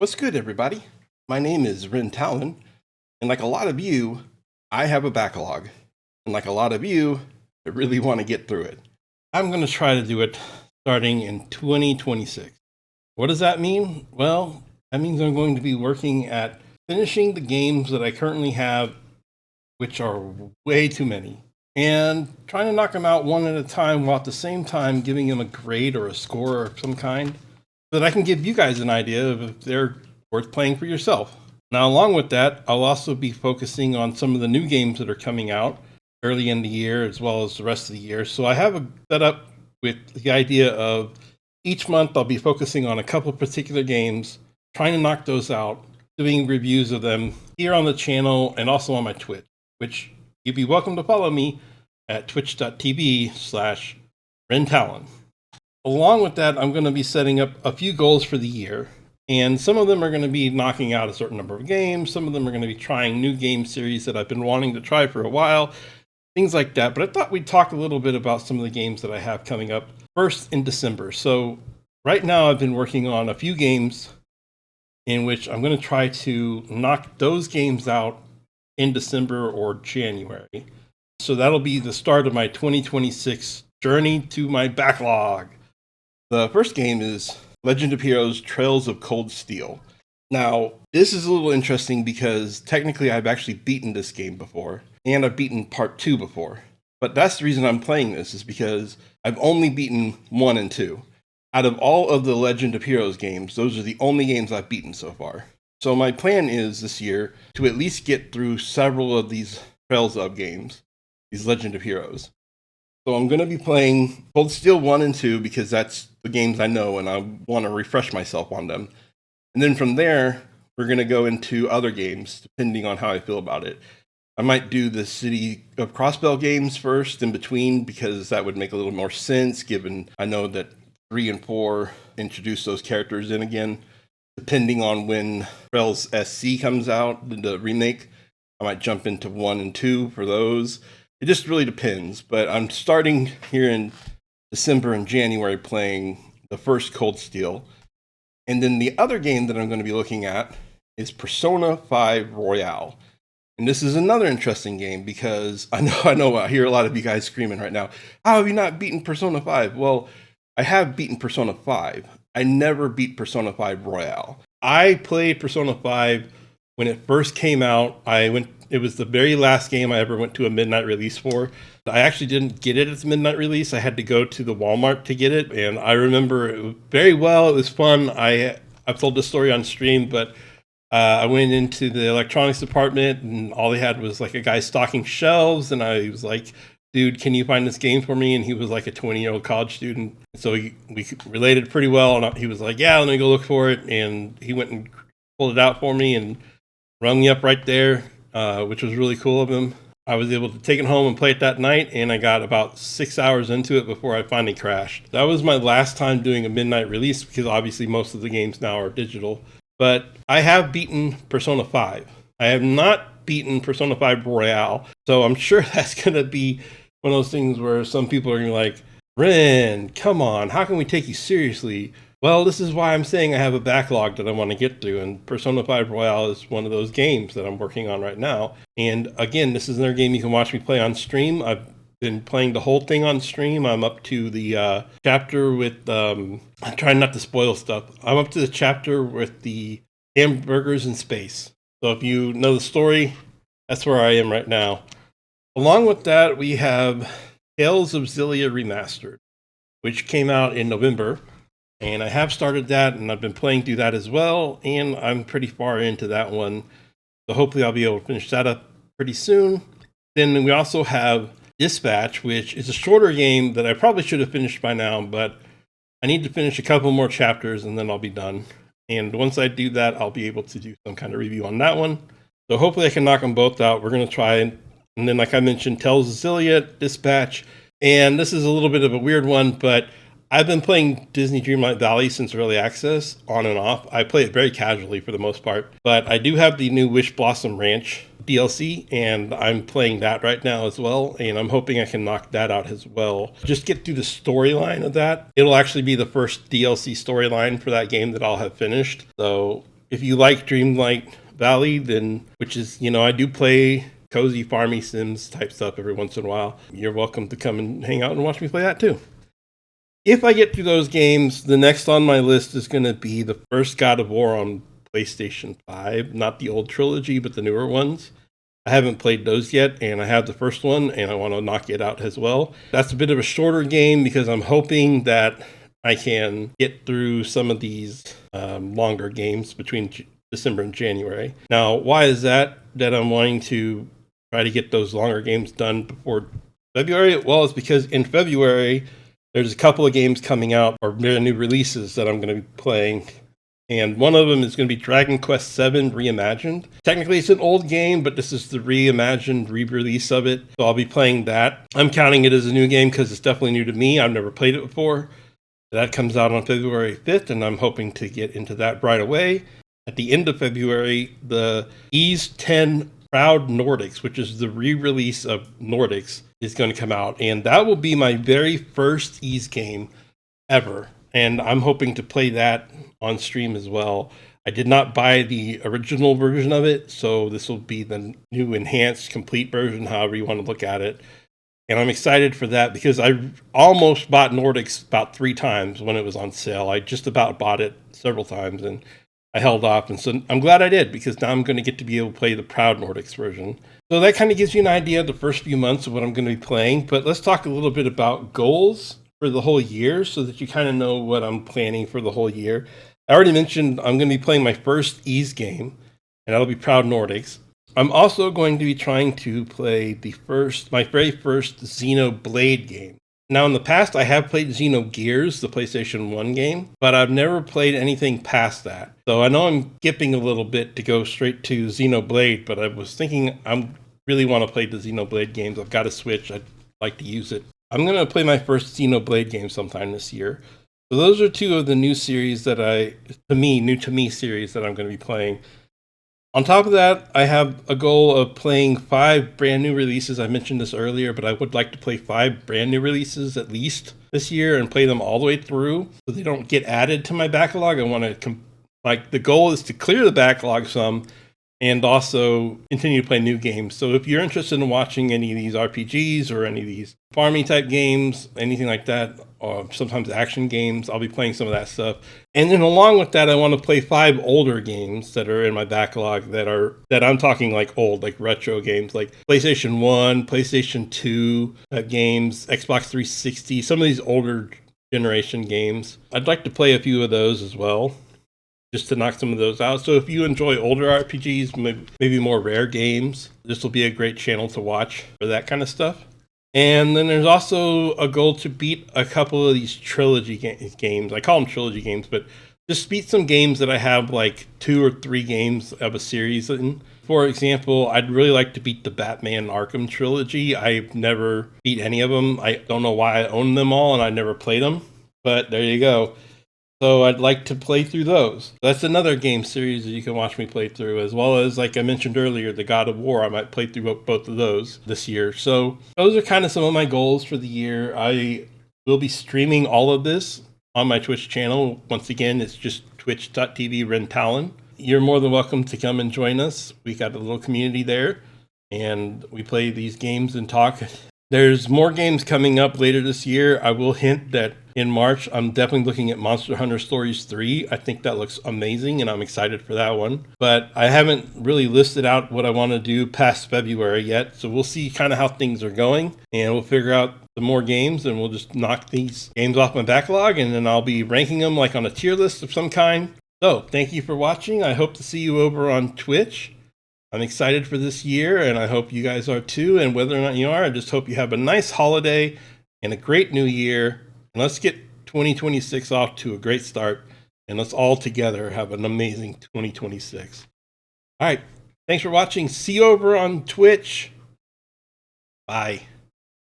What's good, everybody? My name is 𝙀𝙬𝙋𝘼𝙉𝘿, and like a lot of you, I have a backlog. And like a lot of you, I really want to get through it. I'm going to try to do it starting in 2026. What does that mean? Well, that means I'm going to be working at finishing the games that I currently have, which are way too many, and trying to knock them out one at a time while at the same time giving them a grade or a score of some kind, so that I can give you guys an idea of if they're worth playing for yourself. Now, along with that, I'll also be focusing on some of the new games that are coming out early in the year as well as the rest of the year. So I have a setup with the idea of each month I'll be focusing on a couple particular games, trying to knock those out, doing reviews of them here on the channel and also on my Twitch, which you'd be welcome to follow me at twitch.tv/𝙀𝙬𝙋𝘼𝙉𝘿. Along with that, I'm going to be setting up a few goals for the year, and some of them are going to be knocking out a certain number of games. Some of them are going to be trying new game series that I've been wanting to try for a while, things like that. But I thought we'd talk a little bit about some of the games that I have coming up first in December. So right now I've been working on a few games in which I'm going to try to knock those games out in December or January. So that'll be the start of my 2026 journey to my backlog. The first game is Legend of Heroes Trails of Cold Steel. Now, this is a little interesting because technically I've actually beaten this game before, and I've beaten part 2 before. But that's the reason I'm playing this, is because I've only beaten 1 and 2. Out of all of the Legend of Heroes games, those are the only games I've beaten so far. So my plan is this year to at least get through several of these Trails of games, these Legend of Heroes. So I'm going to be playing Cold Steel 1 and 2 because that's the games I know and I want to refresh myself on them. And then from there, we're going to go into other games depending on how I feel about it. I might do the City of Crossbell games first in between because that would make a little more sense given I know that 3 and 4 introduce those characters in again. Depending on when Trails SC comes out, the remake, I might jump into 1 and 2 for those. It just really depends, but I'm starting here in December and January playing the first Cold Steel. And then the other game that I'm going to be looking at is Persona 5 Royale. And this is another interesting game because I hear a lot of you guys screaming right now, how have you not beaten Persona 5? Well, I have beaten Persona 5. I never beat Persona 5 Royale. I played Persona 5 when it first came out. It was the very last game I ever went to a midnight release for. I actually didn't get it at the midnight release. I had to go to the Walmart to get it, and I remember it very well. It was fun. I've told this story on stream, but I went into the electronics department, and all they had was like a guy stocking shelves, and I was like, dude, can you find this game for me? And he was like a 20-year-old college student. So we related pretty well, and he was like, yeah, let me go look for it. And he went and pulled it out for me and rung me up right there. Which was really cool of him. I was able to take it home and play it that night, and I got about 6 hours into it before I finally crashed. That was my last time doing a midnight release because obviously most of the games now are digital. But I have beaten Persona 5. I have not beaten Persona 5 Royale, so I'm sure that's going to be one of those things where some people are going to be like, Ren, come on, how can we take you seriously? Well, this is why I'm saying I have a backlog that I want to get through, and Persona 5 Royale is one of those games that I'm working on right now. And again, this is another game you can watch me play on stream. I've been playing the whole thing on stream. I'm up to the chapter with, I'm trying not to spoil stuff. I'm up to the chapter with the hamburgers in space. So if you know the story, that's where I am right now. Along with that, we have Tales of Xillia Remastered, which came out in November. And I have started that, and I've been playing through that as well, and I'm pretty far into that one. So hopefully I'll be able to finish that up pretty soon. Then we also have Dispatch, which is a shorter game that I probably should have finished by now, but I need to finish a couple more chapters, and then I'll be done. And once I do that, I'll be able to do some kind of review on that one. So hopefully I can knock them both out. We're going to try, and then like I mentioned, Tales of Xillia, Dispatch, and this is a little bit of a weird one, but I've been playing Disney Dreamlight Valley since early access, on and off. I play it very casually for the most part, but I do have the new Wish Blossom Ranch DLC, and I'm playing that right now as well, and I'm hoping I can knock that out as well. Just get through the storyline of that. It'll actually be the first DLC storyline for that game that I'll have finished, so if you like Dreamlight Valley, then, which is, I do play cozy farmy sims type stuff every once in a while, you're welcome to come and hang out and watch me play that too. If I get through those games, the next on my list is going to be the first God of War on PlayStation 5, not the old trilogy, but the newer ones. I haven't played those yet, and I have the first one, and I want to knock it out as well. That's a bit of a shorter game because I'm hoping that I can get through some of these longer games between December and January. Now, why is that I'm wanting to try to get those longer games done before February? Well, it's because in February, there's a couple of games coming out, or new releases that I'm going to be playing. And one of them is going to be Dragon Quest VII Reimagined. Technically, it's an old game, but this is the reimagined re-release of it. So I'll be playing that. I'm counting it as a new game because it's definitely new to me. I've never played it before. That comes out on February 5th, and I'm hoping to get into that right away. At the end of February, the Ys 10 Proud Nordics, which is the re-release of Nordics, is going to come out. And that will be my very first Ys game ever. And I'm hoping to play that on stream as well. I did not buy the original version of it, so this will be the new enhanced complete version, however you want to look at it. And I'm excited for that because I almost bought Nordics about 3 times when it was on sale. I just about bought it several times and I held off. And so I'm glad I did because now I'm going to get to be able to play the Proud Nordics version. So that kind of gives you an idea of the first few months of what I'm going to be playing. But let's talk a little bit about goals for the whole year so that you kind of know what I'm planning for the whole year. I already mentioned I'm going to be playing my first Ys game, and that'll be Proud Nordics. I'm also going to be trying to play my very first Xenoblade game. Now, in the past, I have played Xenogears, the PlayStation 1 game, but I've never played anything past that. So I know I'm skipping a little bit to go straight to Xenoblade, but I was thinking I really want to play the Xenoblade games. I've got a Switch. I'd like to use it. I'm going to play my first Xenoblade game sometime this year. So those are 2 of the new series new to me series that I'm going to be playing. On top of that, I have a goal of playing 5 brand new releases. I mentioned this earlier, but I would like to play 5 brand new releases at least this year and play them all the way through so they don't get added to my backlog. I want to, the goal is to clear the backlog some and also continue to play new games. So if you're interested in watching any of these RPGs or any of these farming type games, anything like that, or sometimes action games, I'll be playing some of that stuff. And then along with that, I want to play 5 older games that are in my backlog that I'm talking like old, like retro games, like PlayStation 1, PlayStation 2 games, Xbox 360, some of these older generation games. I'd like to play a few of those as well, just to knock some of those out. So if you enjoy older RPGs, maybe more rare games, this will be a great channel to watch for that kind of stuff. And then there's also a goal to beat a couple of these trilogy games. I call them trilogy games, but just beat some games that I have like 2 or 3 games of a series in. For example, I'd really like to beat the Batman Arkham trilogy. I've never beat any of them. I don't know why I own them all and I never played them, but there you go. So I'd like to play through those. That's another game series that you can watch me play through, as well as, like I mentioned earlier, the God of War. I might play through both of those this year. So those are kind of some of my goals for the year. I will be streaming all of this on my Twitch channel. Once again, it's just twitch.tv/RenTalon. You're more than welcome to come and join us. We got a little community there, and we play these games and talk. There's more games coming up later this year. I will hint that in March, I'm definitely looking at Monster Hunter Stories 3. I think that looks amazing, and I'm excited for that one. But I haven't really listed out what I want to do past February yet, so we'll see kind of how things are going, and we'll figure out some more games, and we'll just knock these games off my backlog, and then I'll be ranking them like on a tier list of some kind. So, thank you for watching. I hope to see you over on Twitch. I'm excited for this year, and I hope you guys are too. And whether or not you are, I just hope you have a nice holiday and a great new year. And let's get 2026 off to a great start. And let's all together have an amazing 2026. All right. Thanks for watching. See you over on Twitch. Bye.